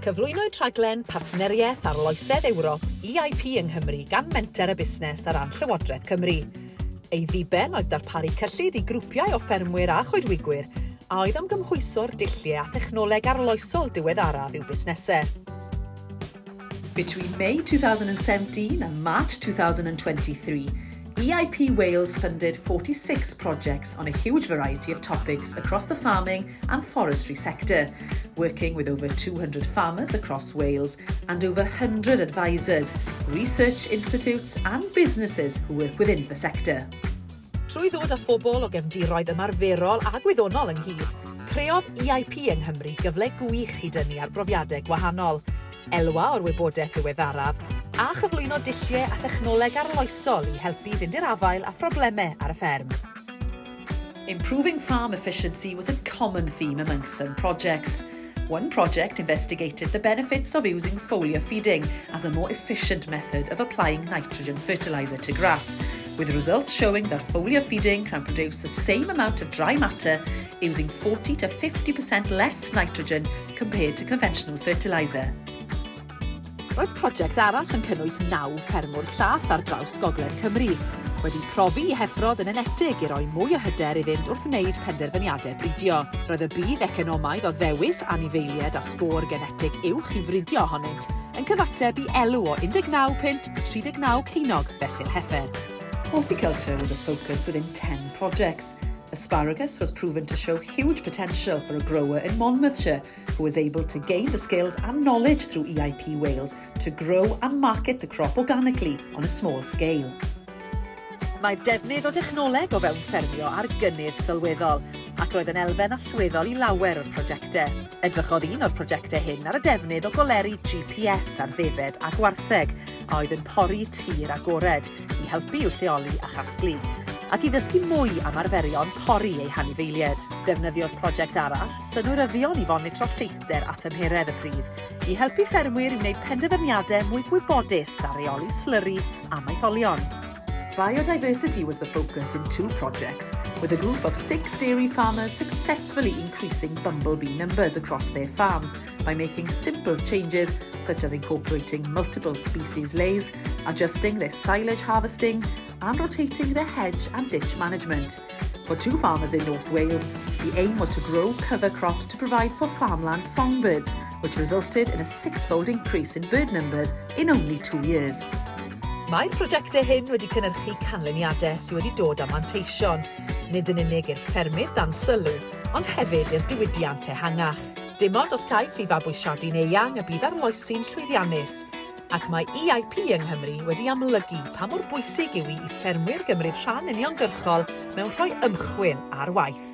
Cyflwynwyd rhaglen partneriaeth arloesedd Ewrop EIP yng Nghymru gan menter y busnes ar ran Llywodraeth Cymru. Ei ddiben oedd darparu cyllid i grwpiau o ffermwyr a choedwigwyr a oedd am gymhwyso'r dulliau a thechnoleg arloesol diweddaraf i'w busnesau. Between May 2017 and March 2023, EIP Wales funded 46 projects on a huge variety of topics across the farming and forestry sector, working with over 200 farmers across Wales and over 100 advisors, research institutes and businesses who work within the sector. Trwy ddod â phobl o gefndiroedd ymarferol a gwyddonol ynghyd, creodd EIP yng Nghymru gyfle gwych i dynnu ar brofiadau gwahanol, elwa o'r wybodaeth ddiweddaraf, a chyflwyno dulliau a thechnoleg arloesol i helpu fynd i'r afael a phroblemau ar y fferm. Improving farm efficiency was a common theme amongst some projects. One project investigated the benefits of using foliar feeding as a more efficient method of applying nitrogen fertiliser to grass, with results showing that foliar feeding can produce the same amount of dry matter using 40 to 50% less nitrogen compared to conventional fertiliser. Roedd prosiect arall yn cynnwys 9 ffermwr llath ar draws Gogledd Cymru, wedi profi i heffrod yn enedig i roi mwy o hyder iddynt wrth wneud penderfyniadau bridio. Roedd y bydd economaidd o ddewis anifeiliaid a sgôr genetig uwch i fridio ohonynt yn cyfateb i elw o 19.39 ceinog fesul heifer. Horticulture was a focus within 10 projects. Asparagus was proven to show huge potential for a grower in Monmouthshire who was able to gain the skills and knowledge through EIP Wales to grow and market the crop organically on a small scale. Mae defnydd o dechnoleg o fewn ffermio ar gynnydd sylweddol ac roedd yn elfen allweddol i lawer o'r prosiectau. Edrychodd un o'r prosiectau hyn ar y defnydd o goleri GPS ar ddefed a gwartheg a oedd yn pori tir agored i helpu i'w lleoli a chasglu, ac i ddysgu mwy am arferion pori eu hanifeiliaid. Defnyddiodd prosiect arall synwyryddion i fonitro lleithder a thymheredd y pridd i helpu ffermwyr i wneud penderfyniadau mwy gwybodus ar reoli slyri a maetholion. Biodiversity was the focus in 2 projects, with a group of 6 dairy farmers successfully increasing bumblebee numbers across their farms by making simple changes such as incorporating multiple species lays, adjusting their silage harvesting, and rotating their hedge and ditch management. For 2 farmers in North Wales, the aim was to grow cover crops to provide for farmland songbirds, which resulted in a 6-fold increase in bird numbers in only 2 years. Mae'r prosiectau hyn wedi cynhyrchu canlyniadau sydd wedi dod â manteision, nid yn unig i'r ffermydd dan sylw, ond hefyd i'r diwydiant ehangach. Dim ond os caiff i fabwysiadu'n eang y bydd arloesi'n llwyddiannus, ac mae EIP yng Nghymru wedi amlygu pa mor bwysig yw i ffermwyr gymryd rhan uniongyrchol mewn rhoi ymchwil ar waith.